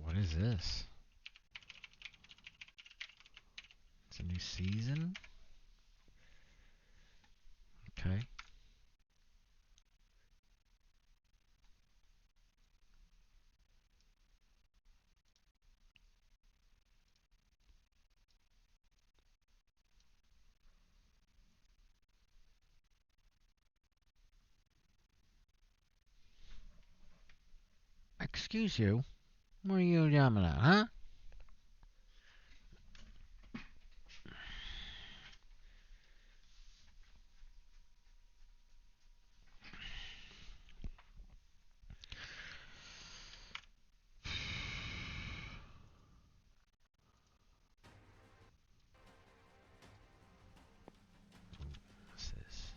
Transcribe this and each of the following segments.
What is this? It's a new season? Okay. Excuse you? What are you yamming at, huh? What's this?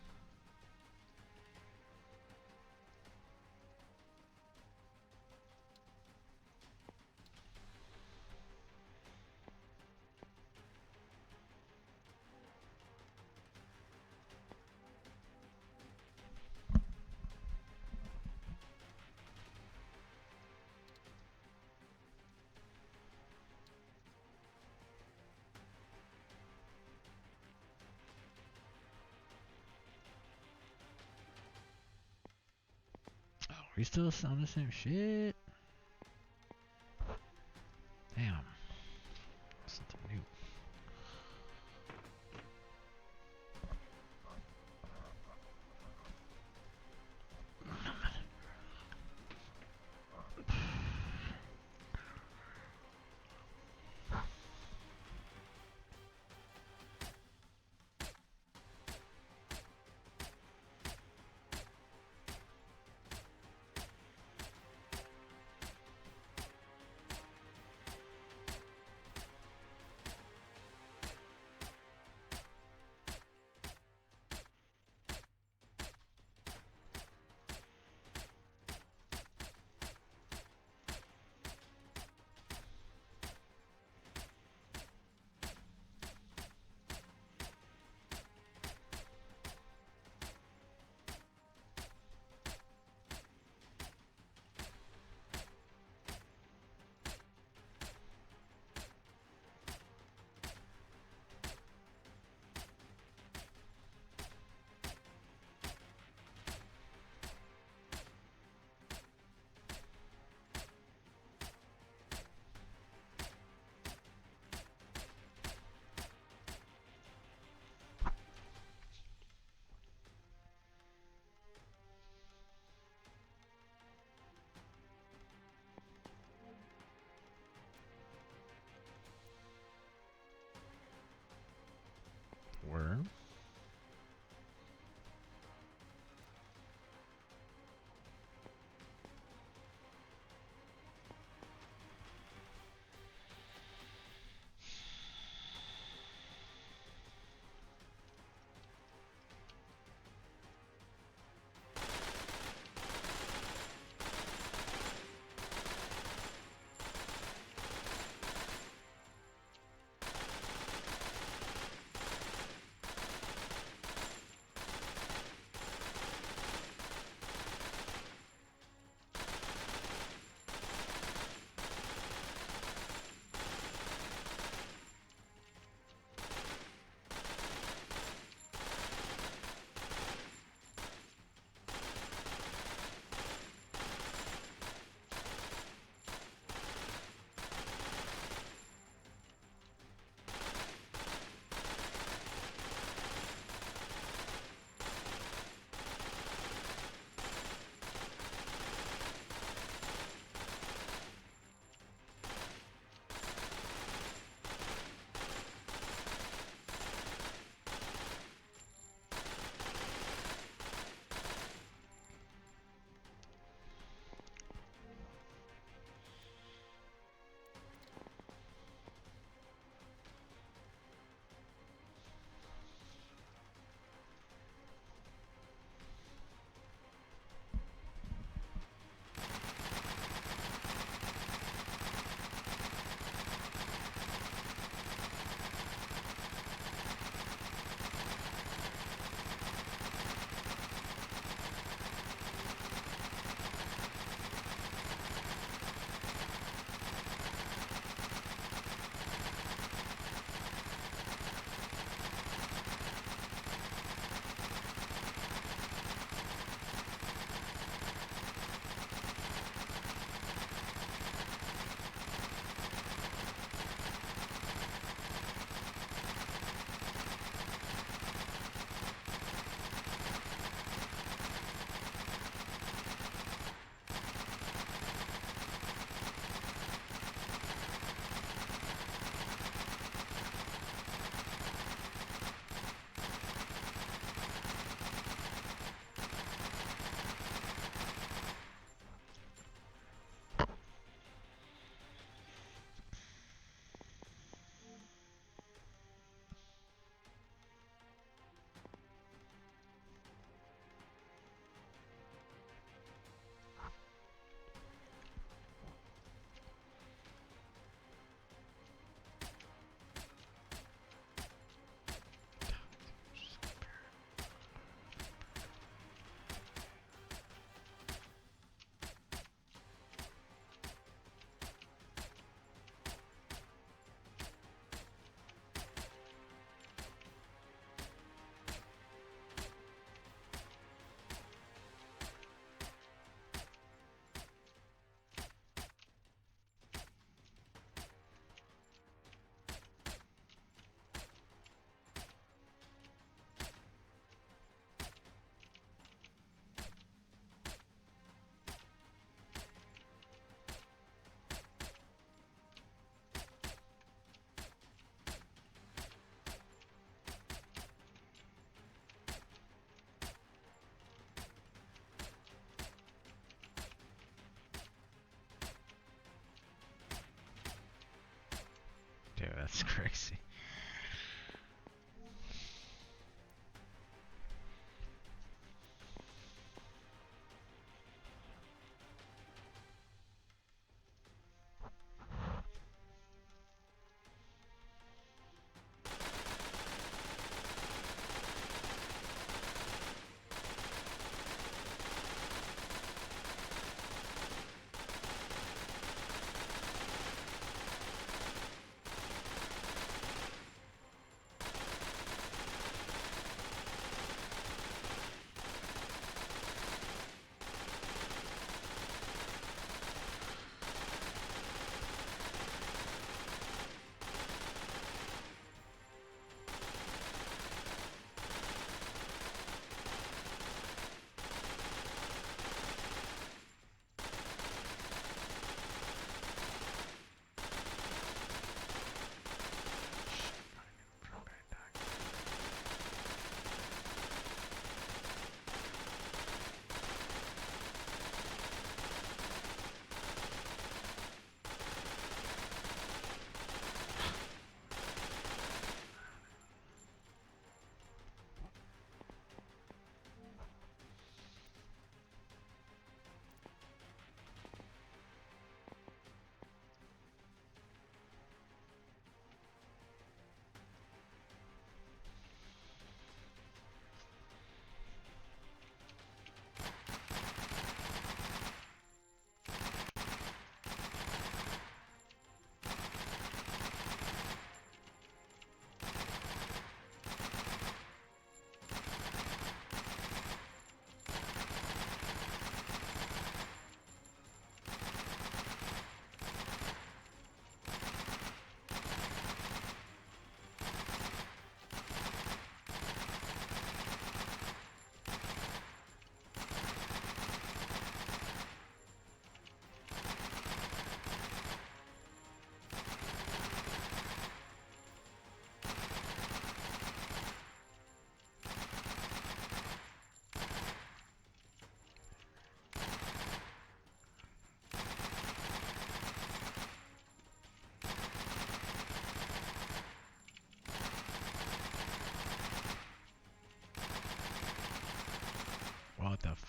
Oh, we still on the same shit? Damn. Something new.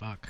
fuck.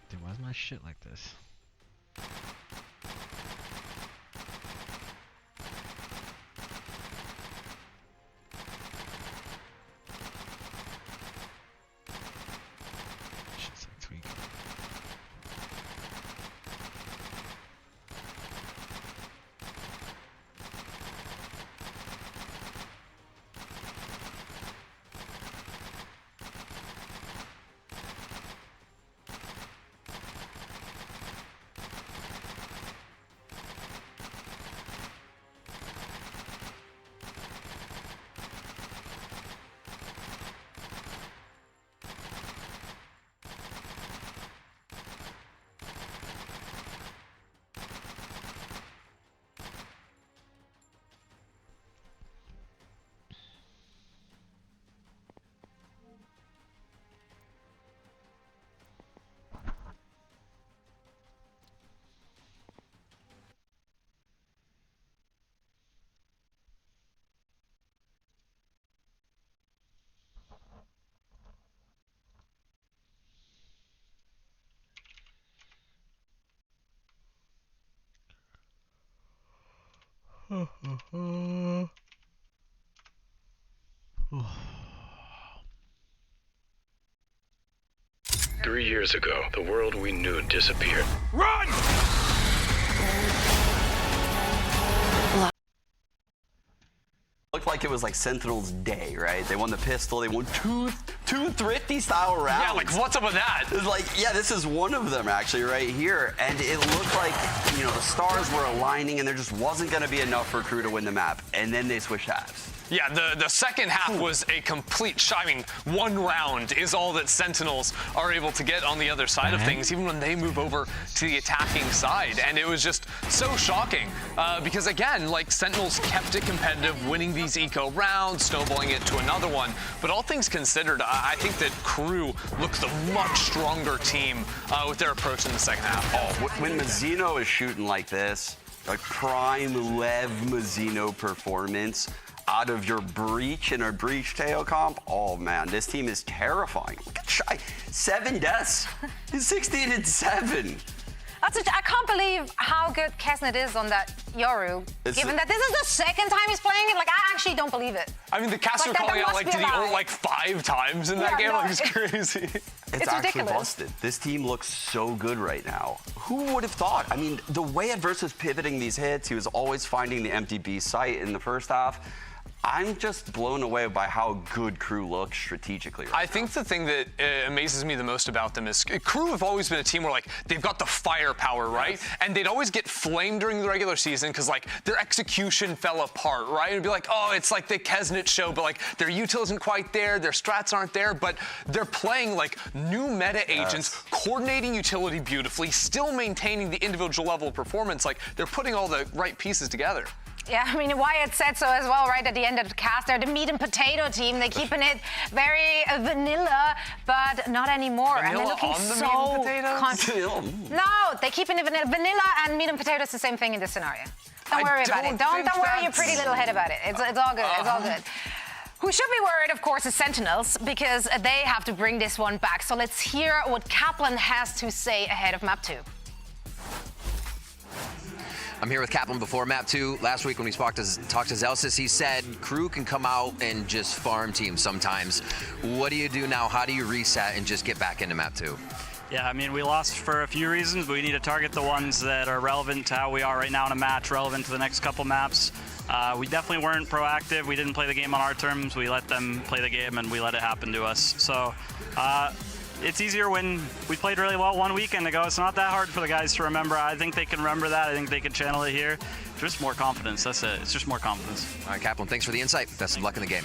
Dude, why is my shit like this? Shit's like tweaking. Oh. 3 years ago, the world we knew disappeared. Run! Looked like it it was like Sentinel's day, right? They won the pistol. They won two Thrifty style rounds. Yeah, like what's up with that? Like, yeah, this is one of them actually right here. And it looked like, you know, the stars were aligning and there just wasn't going to be enough for Crew to win the map. And then they switched halves. Yeah, the second half was a complete shining. One round is all that Sentinels are able to get on the other side of things, even when they move over to the attacking side. And it was just so shocking because, again, like Sentinels kept it competitive, winning these eco rounds, snowballing it to another one. But all things considered, I think that Crew looked the much stronger team with their approach in the second half. Oh, when Mazzino is shooting like this, a prime Lev Mazzino performance, out of your breach in a breach tail comp, oh man, this team is terrifying. Look at Shy, 7 deaths, 16 and 7. I can't believe how good Kesnet is on that Yoru, given that this is the second time he's playing it. Like, I actually don't believe it. I mean, the caster calling out, like, did he ult like 5 times in that game? Like, it's crazy. It's actually busted. This team looks so good right now. Who would have thought? I mean, the way Adverse was pivoting these hits, he was always finding the empty B site in the first half. I'm just blown away by how good Crew looks strategically right I think the thing that amazes me the most about them is Crew have always been a team where, like, they've got the firepower, right? Yes. And they'd always get flamed during the regular season because, like, their execution fell apart, right? It'd be like, oh, it's like the Kesnet show, but, like, their util isn't quite there, their strats aren't there, but they're playing, like, new meta agents, coordinating utility beautifully, still maintaining the individual level of performance. Like, they're putting all the right pieces together. Yeah, I mean, Wyatt said so as well, right at the end of the cast. They're the meat and potato team. They're keeping it very vanilla, but not anymore. Vanilla and they're looking on the so meat and potatoes? No, they're keeping it vanilla. Vanilla and meat and potato is the same thing in this scenario. Don't worry about it. Don't worry your pretty little head about it. It's all good. It's all good. Who should be worried, of course, is Sentinels, because they have to bring this one back. So let's hear what Kaplan has to say ahead of map 2. I'm here with Kaplan before map 2. Last week when we talked to Zelsis, he said Crew can come out and just farm teams sometimes. What do you do now? How do you reset and just get back into map 2? Yeah, I mean, we lost for a few reasons, but we need to target the ones that are relevant to how we are right now in a match, relevant to the next couple maps. We definitely weren't proactive. We didn't play the game on our terms. We let them play the game, and we let it happen to us. So it's easier when we played really well one weekend ago. It's not that hard for the guys to remember. I think they can remember that. I think they can channel it here. Just more confidence. That's it. It's just more confidence. All right, Kaplan, thanks for the insight. Best of luck in the game.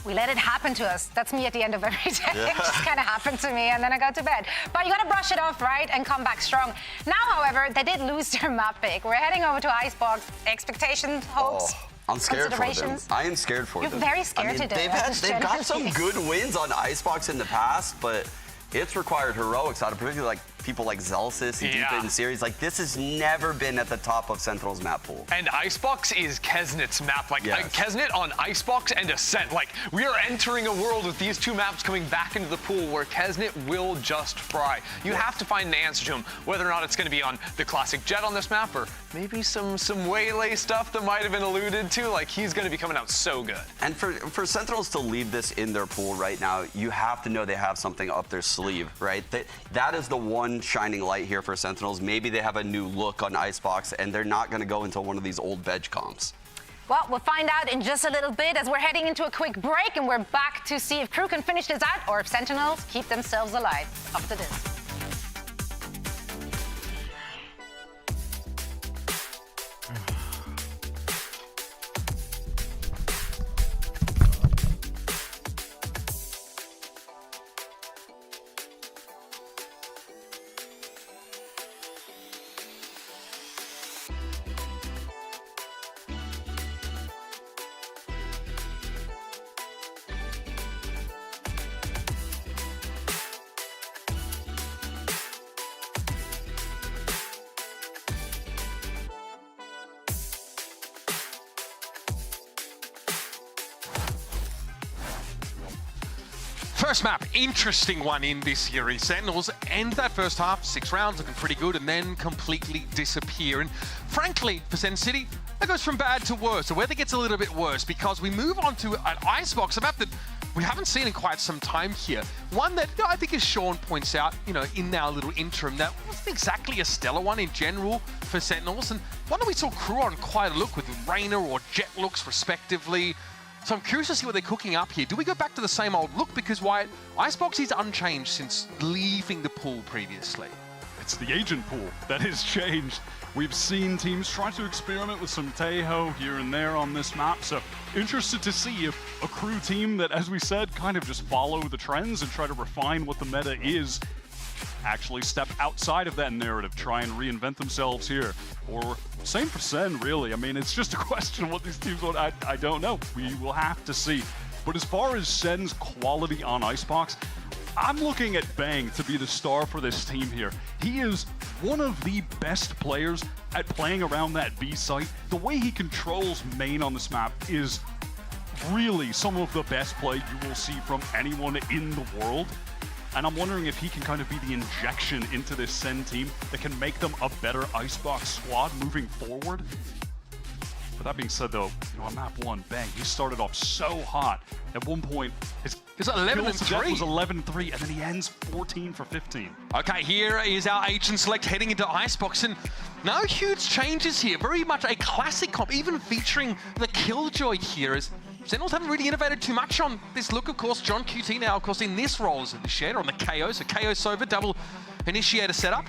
We let it happen to us. That's me at the end of every day. It just kind of happened to me, and then I go to bed. But you got to brush it off, right, and come back strong. Now, however, they did lose their map pick. We're heading over to Icebox. Expectations, hopes, I'm scared for them. I am scared for them. You're very scared today. They've got some good wins on Icebox in the past, but it's required heroics out of particularly like people like Zelsis and deep in series. Like, this has never been at the top of Sentinel's map pool. And Icebox is Kesnet's map. Like, Kesnet on Icebox and Ascent. Like, we are entering a world with these two maps coming back into the pool where Kesnet will just fry. You have to find an answer to him, whether or not it's going to be on the classic Jet on this map or maybe some Waylay stuff that might have been alluded to. Like, he's going to be coming out so good. And for Sentinels to leave this in their pool right now, you have to know they have something up their sleeve, right? That is the one shining light here for Sentinels. Maybe they have a new look on Icebox, and they're not going to go into one of these old veg comps. Well, we'll find out in just a little bit as we're heading into a quick break, and we're back to see if Crew can finish this out or if Sentinels keep themselves alive. After this. First map, interesting one in this series. Sentinels end that first half, 6 rounds, looking pretty good, and then completely disappear. And frankly, for Sen City, that goes from bad to worse. The weather gets a little bit worse because we move on to an Icebox, a map that we haven't seen in quite some time here. One that I think, as Sean points out, in our little interim, that wasn't exactly a stellar one in general for Sentinels, and one that we saw Crew on quite a look with Rainer or Jet looks respectively. So I'm curious to see what they're cooking up here. Do we go back to the same old look? Because Wyatt, Icebox is unchanged since leaving the pool previously. It's the agent pool that has changed. We've seen teams try to experiment with some Tejo here and there on this map, so interested to see if a Crew team that, as we said, kind of just follow the trends and try to refine what the meta is, actually step outside of that narrative, try and reinvent themselves here. Or same for Sen, really. I mean, it's just a question of what these teams want. I don't know. We will have to see. But as far as Sen's quality on Icebox, I'm looking at Bang to be the star for this team here. He is one of the best players at playing around that B site. The way he controls main on this map is really some of the best play you will see from anyone in the world. And I'm wondering if he can kind of be the injection into this Sen team that can make them a better Icebox squad moving forward. But that being said, though, on map 1, Bang, he started off so hot. At one point, his It's 11-3. was 11-3, and then he ends 14 for 15. Okay, here is our agent select heading into Icebox, and no huge changes here. Very much a classic comp, even featuring the Killjoy here, as Sentinels haven't really innovated too much on this look. Of course, John QT now, of course, in this role as initiator on the KO, so KO Sova, double initiator setup.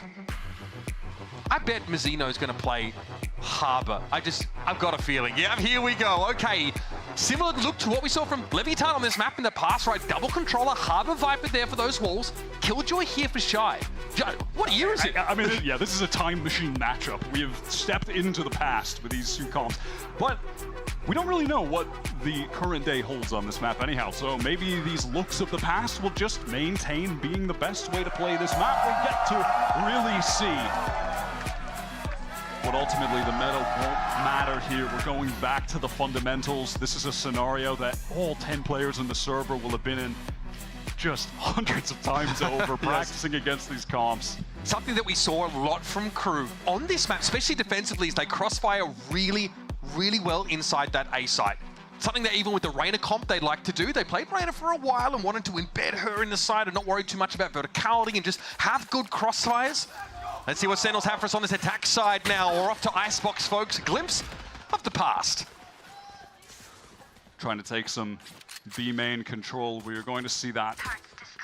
I bet Mazzino's going to play Harbor. I've got a feeling. Yeah, here we go. Okay, similar look to what we saw from Leviathan on this map in the past, right? Double controller, Harbor Viper there for those walls. Killjoy here for Shy. What year is it? I mean, yeah, this is a time machine matchup. We have stepped into the past with these two comps, but we don't really know what the current day holds on this map anyhow, so maybe these looks of the past will just maintain being the best way to play this map. We'll get to really see. But ultimately, the meta won't matter here. We're going back to the fundamentals. This is a scenario that all 10 players in the server will have been in just hundreds of times over, practicing against these comps. Something that we saw a lot from Crew on this map, especially defensively, is they crossfire really, really well inside that A site. Something that even with the Rainer comp they'd like to do. They played Rainer for a while and wanted to embed her in the side and not worry too much about verticality and just have good crossfires. Let's see what Sentinels have for us on this attack side now. We're off to Icebox, folks. A glimpse of the past. Trying to take some B main control. We are going to see that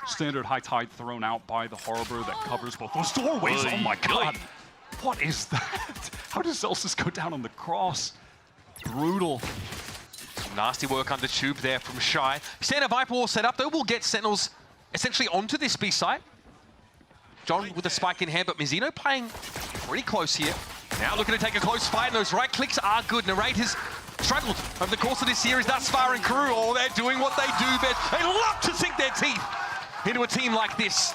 standard high tide thrown out by the Harbor that covers both those doorways. Oh my god. What is that? How does Celsius go down on the cross? Brutal. Some nasty work under tube there from Shy. Standard Viper wall set up, though. We'll get Sentinels essentially onto this B site. John with a spike in hand, but Mazzino playing pretty close here. Now looking to take a close fight, and those right clicks are good. Narrate has struggled over the course of this series thus far in Crew. Oh, they're doing what they do best. They love to sink their teeth into a team like this.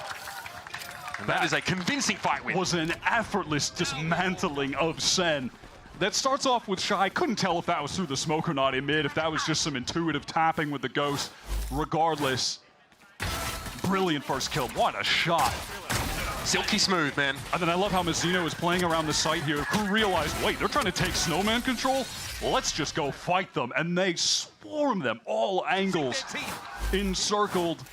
And that is a convincing fight win. Was an effortless dismantling of Sen. That starts off with Shy. Couldn't tell if that was through the smoke or not in mid, if that was just some intuitive tapping with the Ghost. Regardless, brilliant first kill. What a shot. Silky smooth, man. And then I love how Mazzino is playing around the site here. Who realized, wait, they're trying to take Snowman control? Let's just go fight them. And they swarm them, all angles, encircled,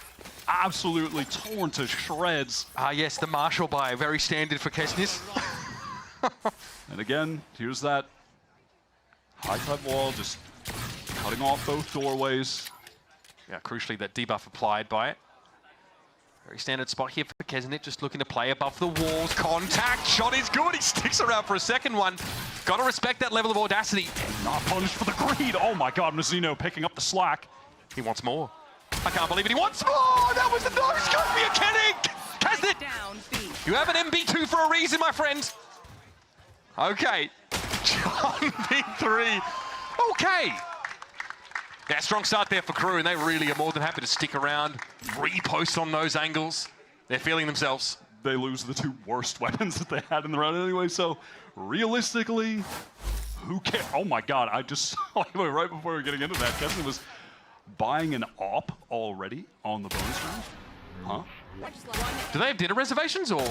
absolutely torn to shreds. Ah, yes, the Marshall buy, very standard for Kesnis. And again, here's that high tide wall, just cutting off both doorways. Yeah, crucially, that debuff applied by it. Very standard spot here for Keznit, just looking to play above the walls. Contact, shot is good. He sticks around for a second one. Got to respect that level of audacity. Not punished for the greed. Oh my god, Mazzino picking up the slack. He wants more. I can't believe it, he wants more! That was the no-scope mechanic! Keznit, you have an MB2 for a reason, my friend. Okay, John B3. Okay. Yeah, strong start there for Crew, and they really are more than happy to stick around, repost on those angles. They're feeling themselves. They lose the two worst weapons that they had in the round anyway, so realistically, who cares? Oh my god, I just saw right before we were getting into that, Keston was buying an op already on the bonus round? Huh? Do they have dinner reservations, or?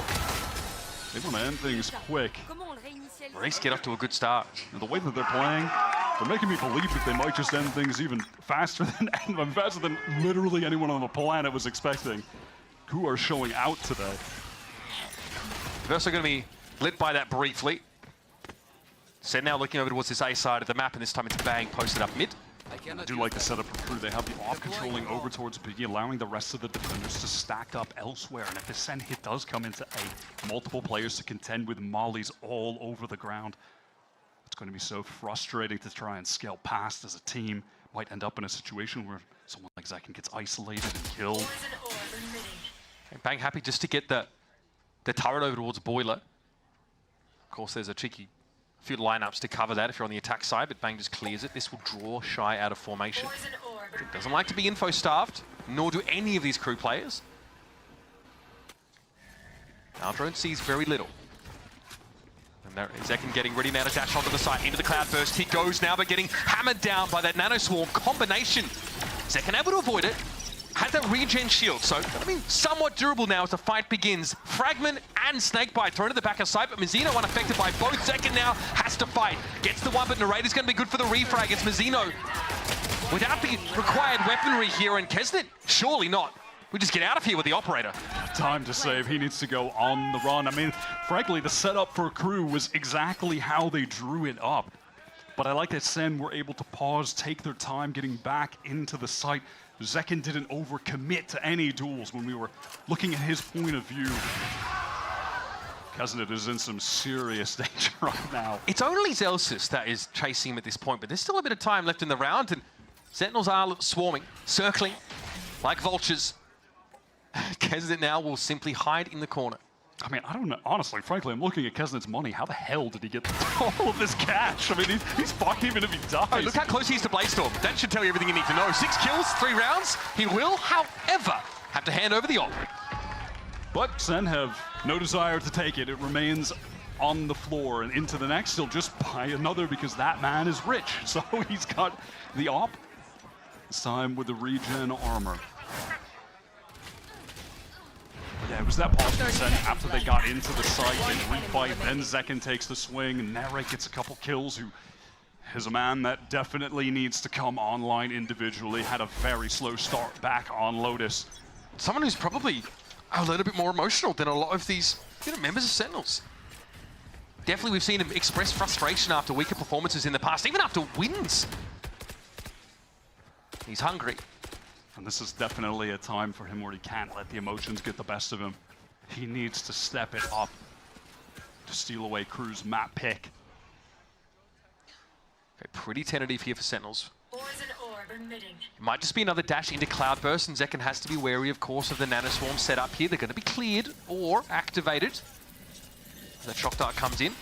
They want to end things quick. Or at least get off to a good start. The way that they're playing, they're making me believe that they might just end things even faster than literally anyone on the planet was expecting. Who are showing out today. They're also going to be lit by that briefly. So now looking over towards this A side of the map, and this time it's Bang posted up mid. I do like the setup for Crew. They have the off controlling over towards B, allowing the rest of the defenders to stack up elsewhere. And if the send hit does come into A, multiple players to contend with mollies all over the ground. It's going to be so frustrating to try and scale past as a team. Might end up in a situation where someone like Zekken gets isolated and killed. And Bang happy just to get the turret over towards Boiler. Of course, there's a cheeky few lineups to cover that if you're on the attack side, but Bang just clears it. This will draw Shy out of formation. It doesn't like to be info-starved, nor do any of these Crew players. Our drone sees very little. And there is Zekken getting ready now to dash onto the side, into the Cloudburst. He goes now, but getting hammered down by that Nano Swarm combination. Zekken able to avoid it. Had that regen shield, so somewhat durable now as the fight begins. Fragment and Snakebite thrown to the back of sight, but Mizzino unaffected by both. Zekken now has to fight. Gets the one, but Narrator's going to be good for the refrag. It's Mizzino without the required weaponry here, and Kesnet, surely not. We just get out of here with the Operator. Time to save. He needs to go on the run. I mean, frankly, the setup for Crew was exactly how they drew it up. But I like that Sen were able to pause, take their time getting back into the site. Zekken didn't overcommit to any duels when we were looking at his point of view. Kesnet is in some serious danger right now. It's only Zelsis that is chasing him at this point, but there's still a bit of time left in the round, and Sentinels are swarming, circling like vultures. Kesnet now will simply hide in the corner. I mean, I don't know. Honestly, frankly, I'm looking at Kesnet's money. How the hell did he get all of this cash? I mean, he's fine even if he dies. Hey, look how close he is to Blaze-Storm. That should tell you everything you need to know. 6 kills, 3 rounds. He will, however, have to hand over the op. But Sen have no desire to take it. It remains on the floor and into the next. He'll just buy another because that man is rich. So he's got the op. This time with the regen armor. Yeah, it was that pause from Sen after they got into the site and refight. Then Zekken takes the swing, and Narek gets a couple kills, who is a man that definitely needs to come online individually. Had a very slow start back on Lotus. Someone who's probably a little bit more emotional than a lot of these members of Sentinels. Definitely we've seen him express frustration after weaker performances in the past, even after wins. He's hungry. And this is definitely a time for him where he can't let the emotions get the best of him. He needs to step it up to steal away Crew's map pick. Okay, pretty tentative here for Sentinels. It might just be another dash into Cloudburst, and Zekken has to be wary, of course, of the Nanoswarm set up here. They're going to be cleared or activated. That Shock Dart comes in.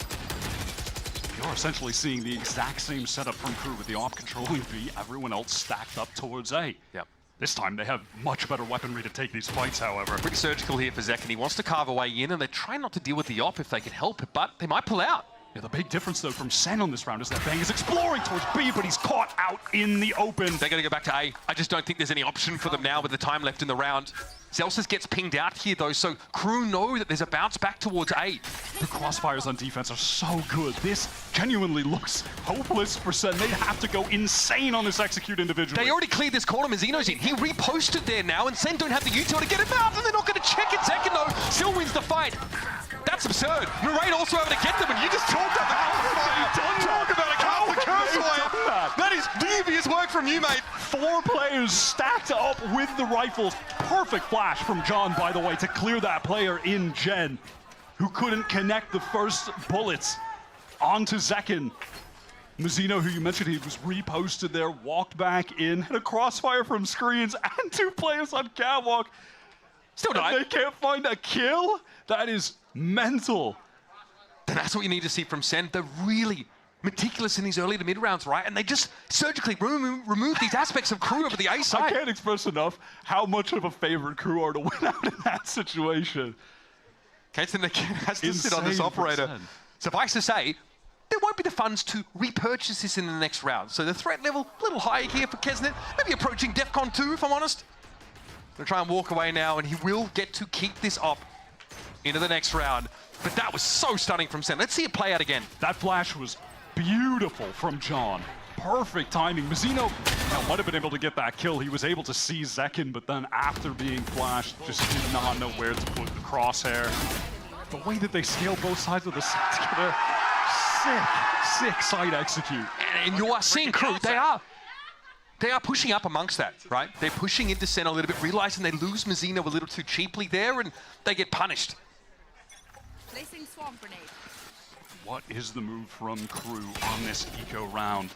You're essentially seeing the exact same setup from Crew with the op controlling B, everyone else stacked up towards A. Yep. This time they have much better weaponry to take these fights, however. Pretty surgical here for Zekken. He wants to carve a way in, and they're trying not to deal with the op if they can help it, but they might pull out. Yeah, the big difference, though, from Sen on this round is that Bang is exploring towards B, but he's caught out in the open. They're going to go back to A. I just don't think there's any option for them now with the time left in the round. Zelsis gets pinged out here, though, so Crew know that there's a bounce back towards A. The crossfires on defense are so good. This genuinely looks hopeless for Sen. They'd have to go insane on this execute individually. They already cleared this corner. Mizzino's in. He reposted there now, and Sen don't have the util to get him out, and they're not going to check it. Zekken, though, still wins the fight. That's absurd. Narrate also having to get them, and you just talked about talk about a counter curse fire. That is devious work from you, mate. 4 players stacked up with the rifles. Perfect flash from John, by the way, to clear that player in Gen, who couldn't connect the first bullets onto Zekken. Mizzino, who you mentioned, he was reposted there, walked back in, had a crossfire from screens, and 2 players on catwalk. Still died. They can't find a kill? That is mental. And that's what you need to see from Sen. They're really meticulous in these early to mid rounds, right? And they just surgically remove these aspects of Crew over the A side. I can't express enough how much of a favorite Crew are to win out in that situation. Kateson has to sit on this operator. Suffice to say, there won't be the funds to repurchase this in the next round. So the threat level, a little higher here for Kesnet. Maybe approaching DEFCON 2, if I'm honest. Gonna try and walk away now, and he will get to keep this op. into the next round. But that was so stunning from Sen. Let's see it play out again. That flash was beautiful from John. Perfect timing. Mazzino might have been able to get that kill. He was able to see Zekin, but then after being flashed, just did not know where to put the crosshair. The way that they scale both sides of the site together, sick side execute. And you are seeing Crew, they are pushing up amongst that, right? They're pushing into Sen a little bit, realizing they lose Mazzino a little too cheaply there, and they get punished. Placing swamp grenade. What is the move from Crew on this eco round?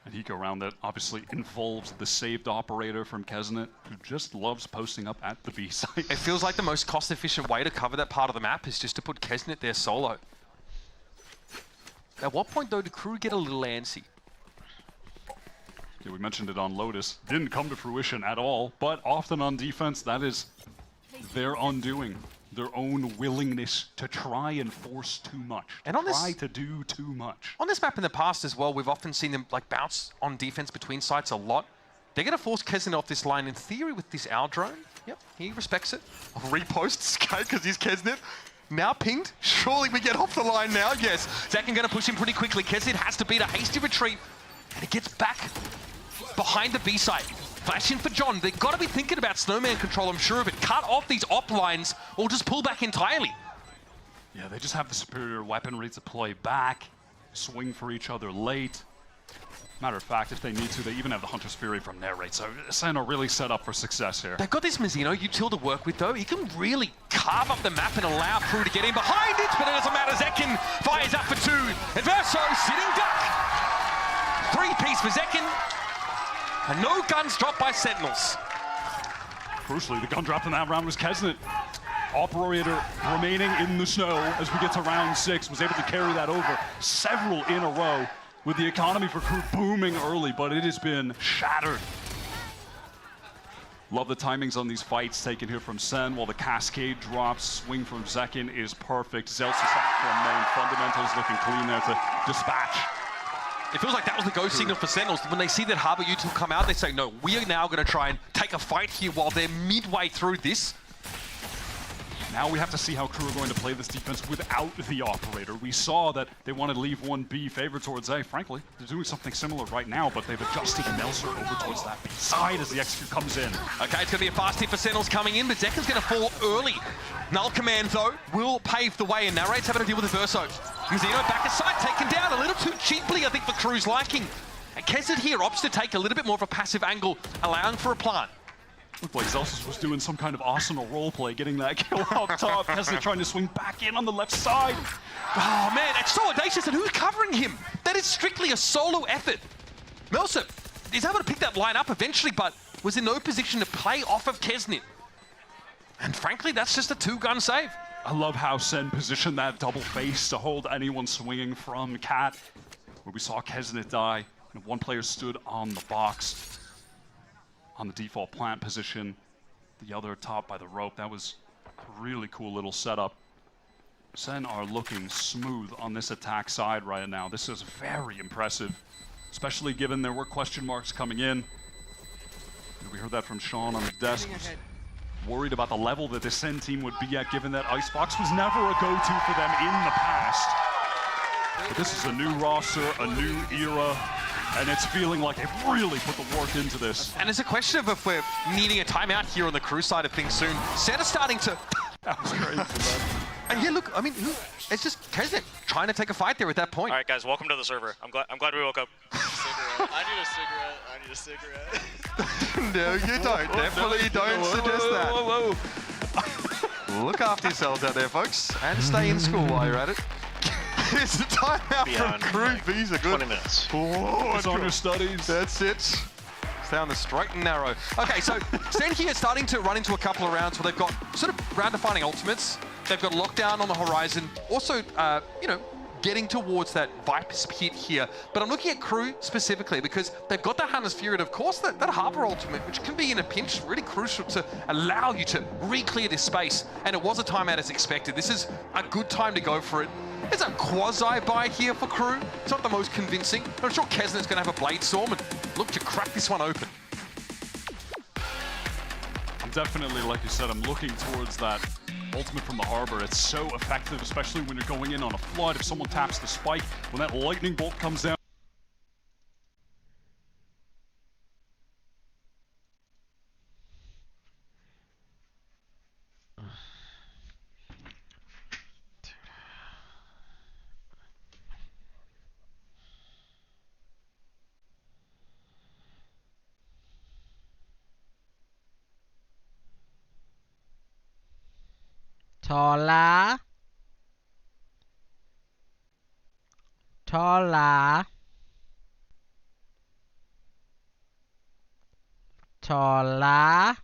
An eco round that obviously involves the saved operator from Kesnet, who just loves posting up at the B site. It feels like the most cost-efficient way to cover that part of the map is just to put Kesnet there solo. At what point, though, do Crew get a little antsy? Yeah, we mentioned it on Lotus. Didn't come to fruition at all, but often on defense, that is their undoing. Their own willingness to try and force too much, try to do too much. On this map in the past as well, we've often seen them like bounce on defense between sites a lot. They're going to force Kesnet off this line in theory with this owl drone. Yep, he respects it. Repost Sky because he's Kesnet. Now pinged. Surely we get off the line now. Yes, Zekin going to push him pretty quickly. Kesnet has to beat a hasty retreat, and he gets back behind the B site. Flash in for John. They've got to be thinking about snowman control, I'm sure of it. Cut off these op lines or just pull back entirely. Yeah, they just have the superior weaponry to play back, swing for each other late. Matter of fact, if they need to, they even have the Hunter's Fury from their rate. So Sen are really set up for success here. They've got this Mazzino util to work with, though. He can really carve up the map and allow Crew to get in behind it, but it doesn't matter. Zekin fires up for 2. Adverso sitting duck. 3-piece for Zekin. And no guns dropped by Sentinels. Crucially, the gun dropped in that round was Kesnet. Operator remaining in the snow as we get to round 6, was able to carry that over several in a row with the economy for Crew booming early, but it has been shattered. Love the timings on these fights taken here from Sen while the cascade drops. Swing from Zekin is perfect. Zelsis off from main. Fundamentals looking clean there to dispatch. It feels like that was the go signal for Sentinels. When they see that Harbor util come out, they say, no, we are now going to try and take a fight here while they're midway through this. Now we have to see how Crew are going to play this defense without the operator. We saw that they wanted to leave 1B favored towards A. Frankly, they're doing something similar right now, but they've adjusted Melser over towards that B side as the execute comes in. Okay, it's going to be a fast hit for Sentinels coming in, but Zekin's going to fall early. Null Command, though, will pave the way, and Narrate's having to deal with the Verso. Mazzino back aside, taken down a little too cheaply, I think, for Crew's liking. And Kesnet here opts to take a little bit more of a passive angle, allowing for a plant. Looked like Zelsis was doing some kind of Arsenal roleplay, getting that kill up top. Kesnet trying to swing back in on the left side. Oh, man, it's so audacious, and who's covering him? That is strictly a solo effort. Melser is able to pick that line up eventually, but was in no position to play off of Kesnet. And frankly, that's just a 2-gun save. I love how Sen positioned that double face to hold anyone swinging from Cat, where we saw Kesnet die, and one player stood on the box. On the default plant position, the other top by the rope. That was a really cool little setup. Sen are looking smooth on this attack side right now. This is very impressive, especially given there were question marks coming in. We heard that from Sean on the desk. Worried about the level that the Sen team would be at, given that Icebox was never a go-to for them in the past. But this is a new roster, a new era, and it's feeling like they've really put the work into this. And it's a question of if we're needing a timeout here on the Crew side of things soon. Sen is starting to... That was crazy, man. And yeah, look, I mean, it's just Kesnet trying to take a fight there at that point. All right, guys, welcome to the server. I'm glad we woke up. I need a cigarette. No, you don't. Definitely don't suggest that. Whoa, whoa. Look after yourselves out there, folks, and stay in school while you're at it. It's a timeout from Crew. Visa good. 20 minutes. Oh, It's on your studies. That's it. Stay on the straight and narrow. Okay, so Sen here starting to run into a couple of rounds where they've got sort of round-defining ultimates. They've got lockdown on the horizon. Also, you know, getting towards that Viper's pit here. But I'm looking at Crew specifically because they've got that Hunter's Fury, and of course that Harbor ultimate, which can be in a pinch, really crucial to allow you to re-clear this space. And it was a timeout as expected. This is a good time to go for it. It's a quasi-buy here for Crew. It's not the most convincing, but I'm sure Kesnet's going to have a Blade Storm and look to crack this one open. I'm definitely, like you said, I'm looking towards that ultimate from the Harbor. It's so effective, especially when you're going in on a flood. If someone taps the spike, when that lightning bolt comes down. Tola. Tola. Tola.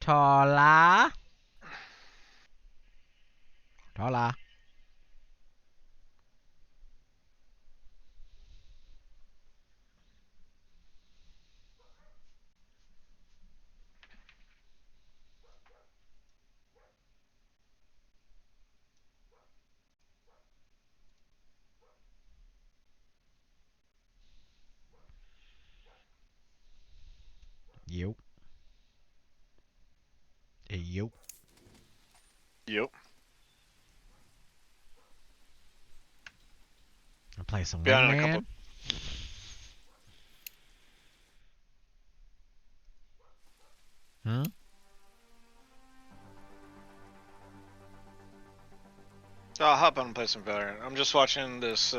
Tola. Tola. Yo. Hey, yo. Yep. I'll play some Be on in a Wingman. couple. Huh? I'll hop on and play some Valorant. I'm just watching this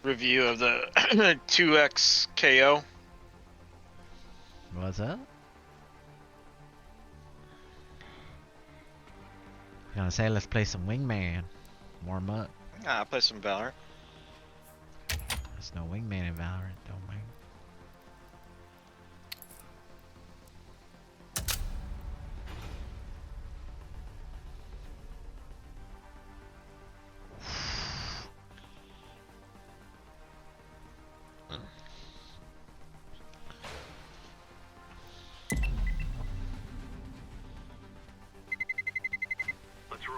review of the 2x KO. What's up? I was gonna say let's play some Wingman. Warm up. I'll play some Valorant. There's no Wingman in Valorant, don't mind. Let's roll.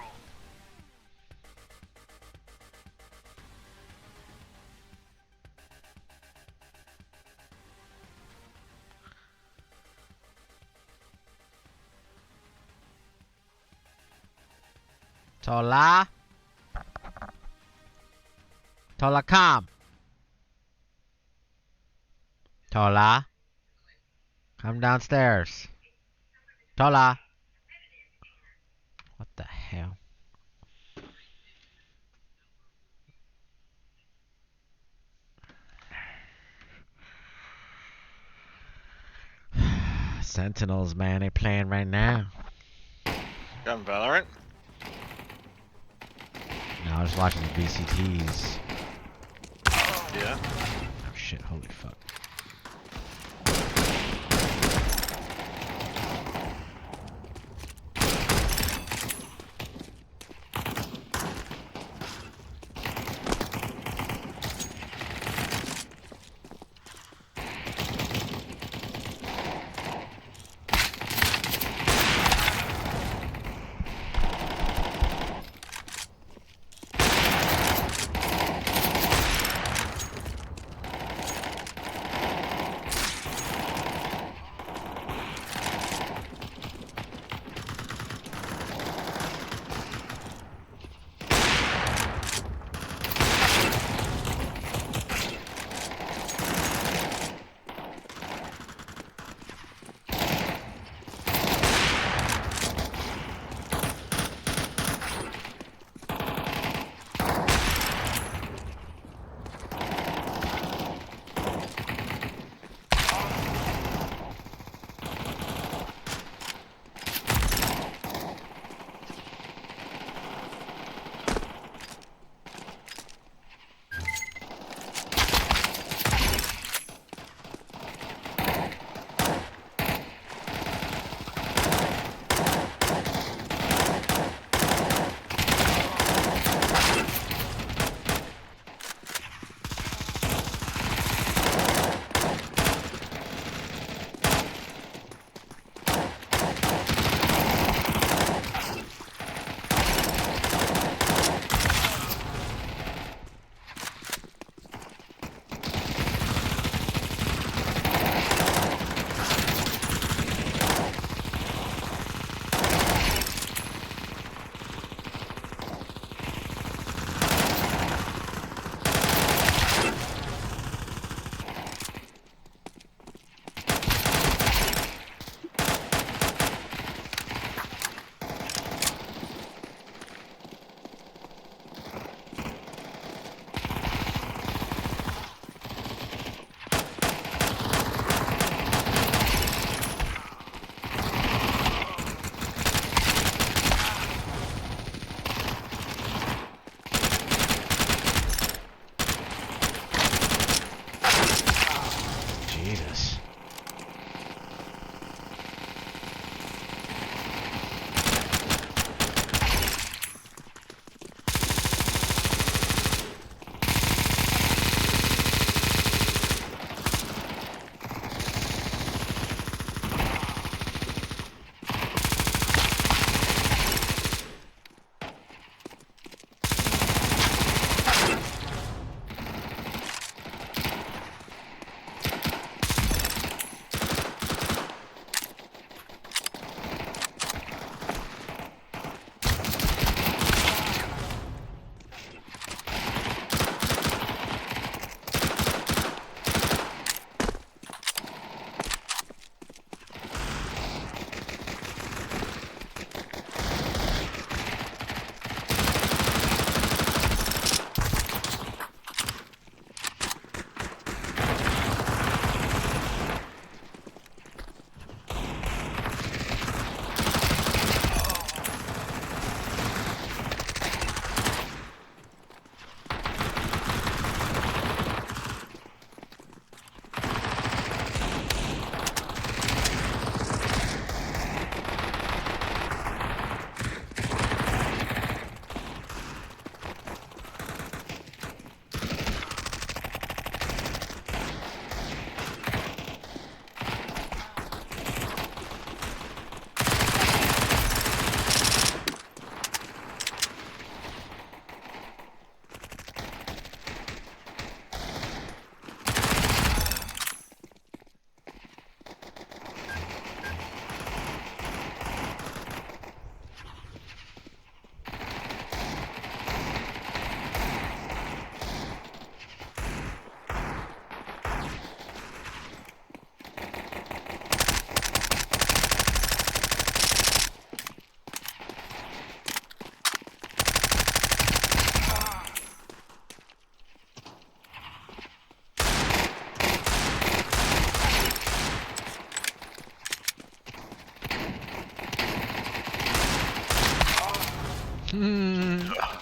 Tola. Tola, come. Tola. Come downstairs. Tola. What the hell? Sentinels, man, they playing right now. Got Valorant? No, I was watching the BCTs. Yeah. Oh shit, holy fuck.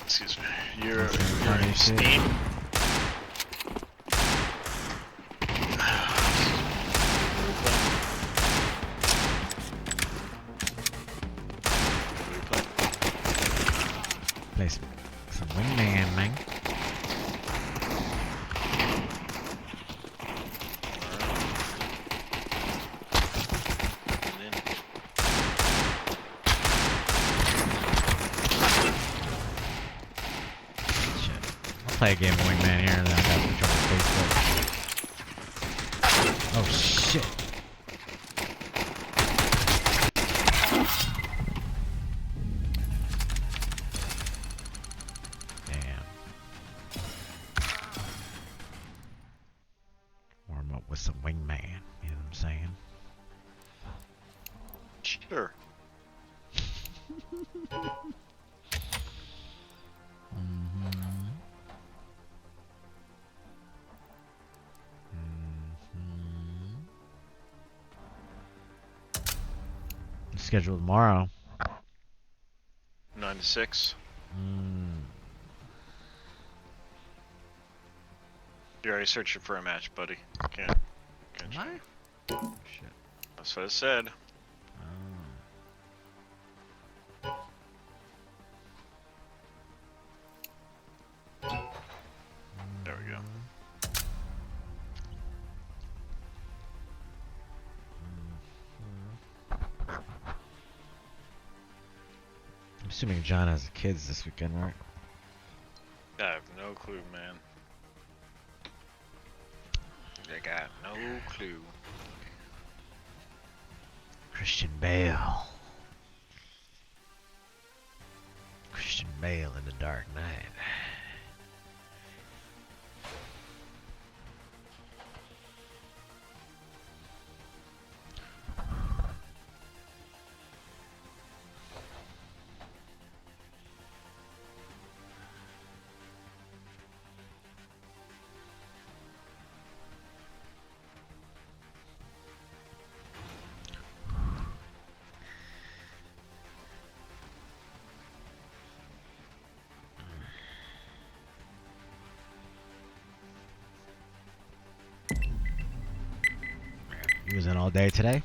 Excuse me. You're funny in shit. Steam. Play some wingman, man. Play a game of wingman here, and then I got to control Facebook. Oh shit! Damn. Warm up with some wingman. You know what I'm saying? Sure. Scheduled tomorrow. 9 to 6. You're already searching for a match, buddy. Can't show you. Shit. That's what I said. There we go. I'm assuming John has kids this weekend, right? I have no clue, man. I got no clue. Christian Bale. Christian Bale in the Dark Knight. You was in all day today?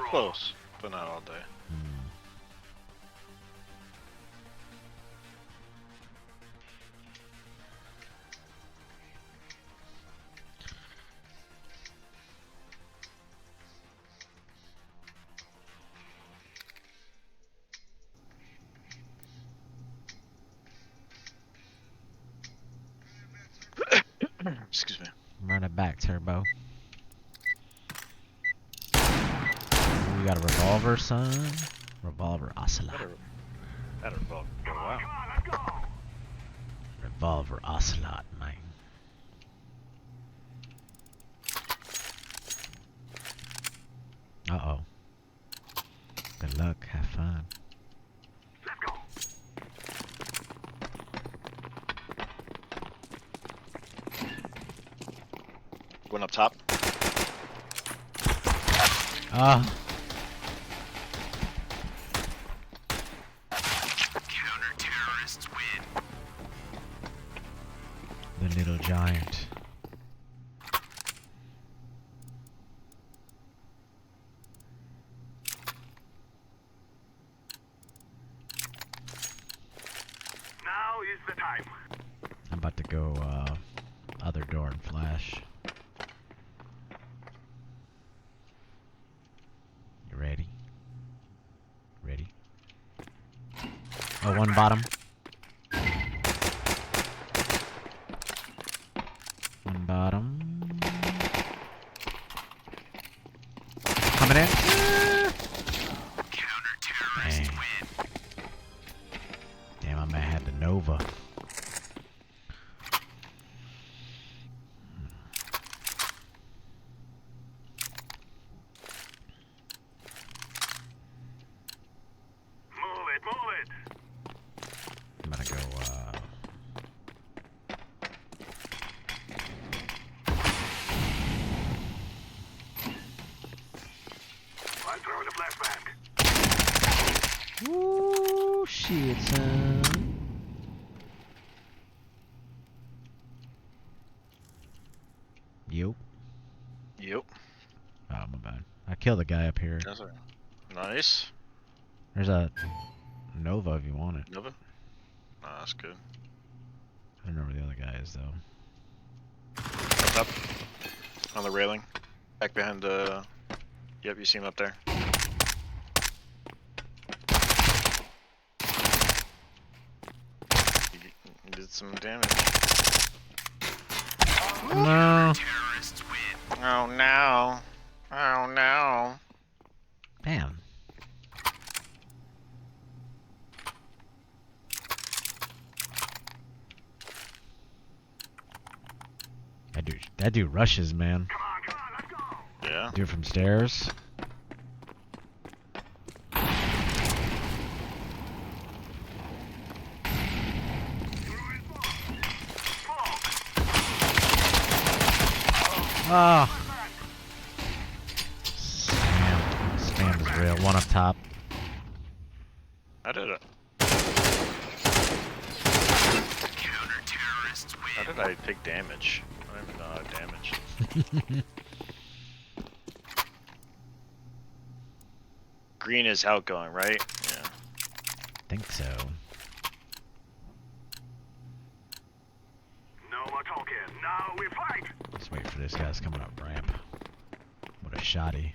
Close, but not all day. Excuse me. Run it back, Turbo. You got a revolver, son? Revolver Ocelot. That revolver. Oh, wow. Revolver Ocelot, man. Uh-oh. Good luck. Have fun. Going up top. Counter-terrorists win. The little giant. Now is the time. I'm about to go other door and flash. You ready? Ready? Oh, one bottom. One bottom. Coming in. Dang. Damn, I might have the Nova. I'm gonna go, I'm throwing a flashback. Woo! Shit, son. Yup. Yep. Oh, my bad. I killed the guy up here. That's right. Nice. There's a Nova if you want it. Nova? Oh, that's good. I don't know where the other guy is, though. Up. On the railing. Back behind the... Yep, you see him up there. He did some damage. No. Oh no. Oh no. Damn. That dude rushes, man. Yeah. Dude from stairs. Ah. Spam is real. One up top. How did it? How did I take damage? I don't even know how I damaged. Green is outgoing, right? Yeah. Think so. No more talking. Now we fight. Let's wait for this guy's coming up ramp. What a shotty.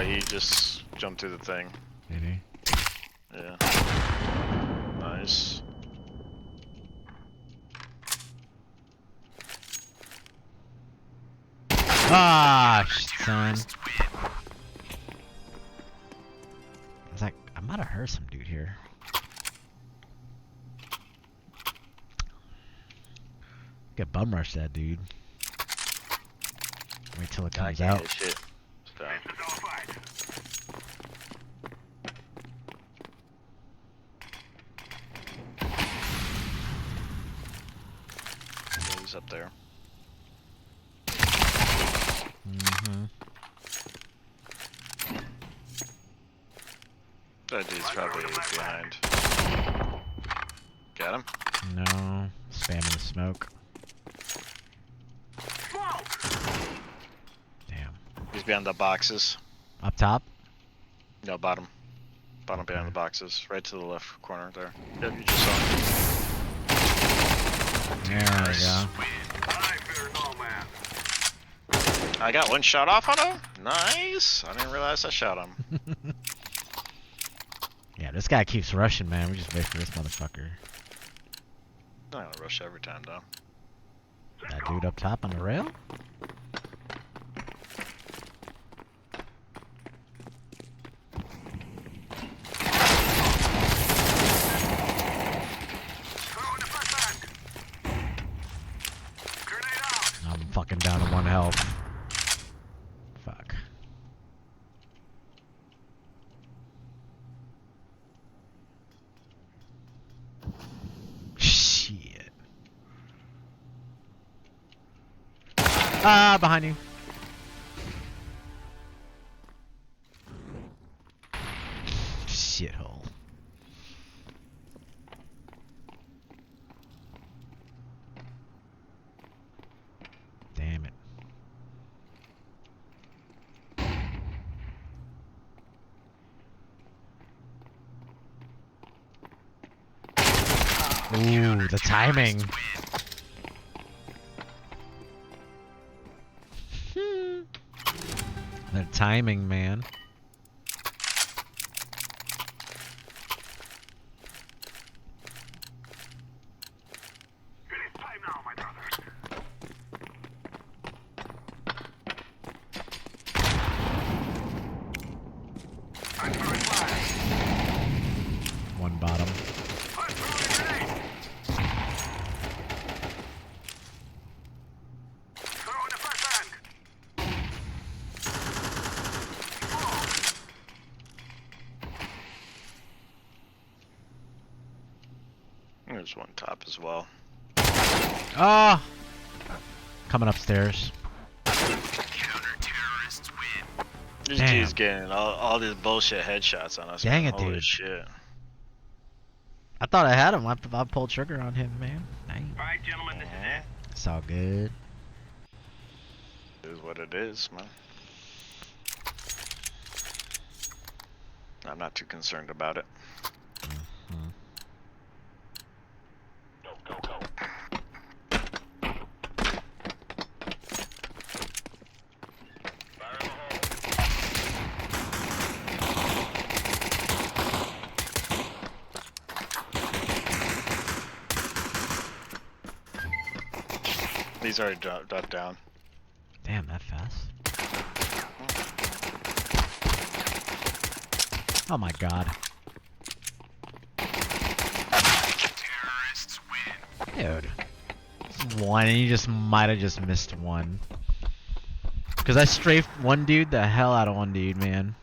He just jumped through the thing. Did he? Yeah. Nice. Ah, son. I was like, I might have heard some dude here. Get bum rush that dude. Wait till it comes out. Shit. He's up there. Mm-hmm. That dude's probably behind. Got him? No. Spamming the smoke. Damn. He's behind the boxes. Up top? No, bottom. Bottom behind the boxes. Right to the left corner there. Yep, you just saw him. There we go. I got one shot off on him? Nice! I didn't realize I shot him. Yeah, this guy keeps rushing, man. We just wait for this motherfucker. I'm not gonna rush every time, though. That dude up top on the rail? I'm fucking down to 1 health. Fuck. Shit. Ah, behind you. Shithole. Damn it. Ooh, the timing. The timing, man. One bottom. There's one top as well. Ah! Coming upstairs. This Damn. dude's getting all these bullshit headshots on us. Dang man. it, Holy dude. shit. I thought I had him. I pulled trigger on him, man. Dang. All right, gentlemen, this is it. It's all good. It is what it is, man. I'm not too concerned about it. He's already dropped down. Damn, that fast. Oh my god. Dude. It's one, and you just might have just missed one. Because I strafed one dude the hell out of one dude, man.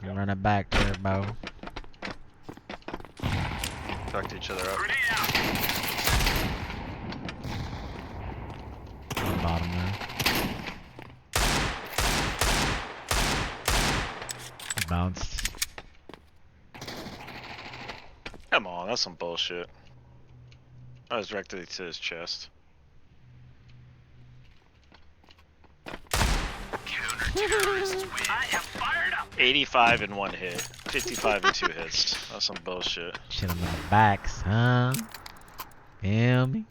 Run it back, Turbo. Fucked each other up. On the bottom there. Bounced. Come on, that's some bullshit. I was directly to his chest. 85 in one hit, 55 in 2 hits. That's some bullshit. Shit on the backs, huh? Feel me?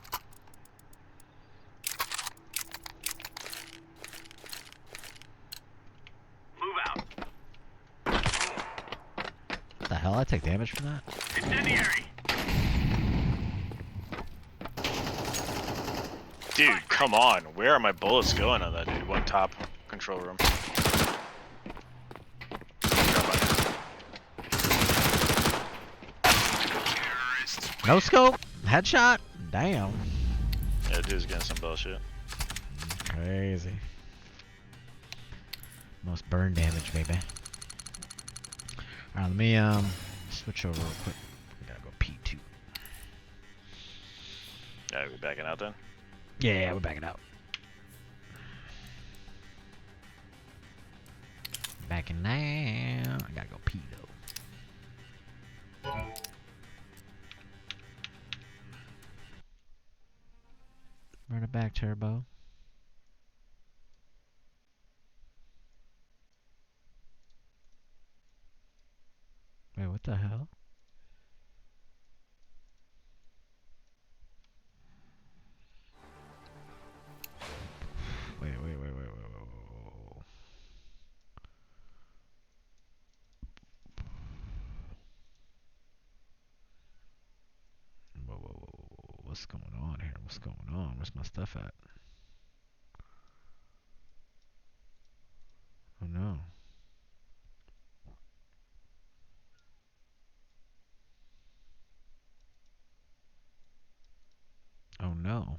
Move out. What the hell? I take damage from that? Incendiary. Dude, come on. Where are my bullets going on that dude? One top control room. No scope. Headshot. Damn. Yeah, dude's getting some bullshit. Crazy. Most burn damage, baby. Alright, let me switch over real quick. We gotta go P2. Yeah, we backing out then? Yeah, we're backing out. Backing now. I gotta go P though. Run it back, Turbo. Wait, what the hell? Wait. Whoa. What's going on here? What's going on? Where's my stuff at? Oh no. Oh no.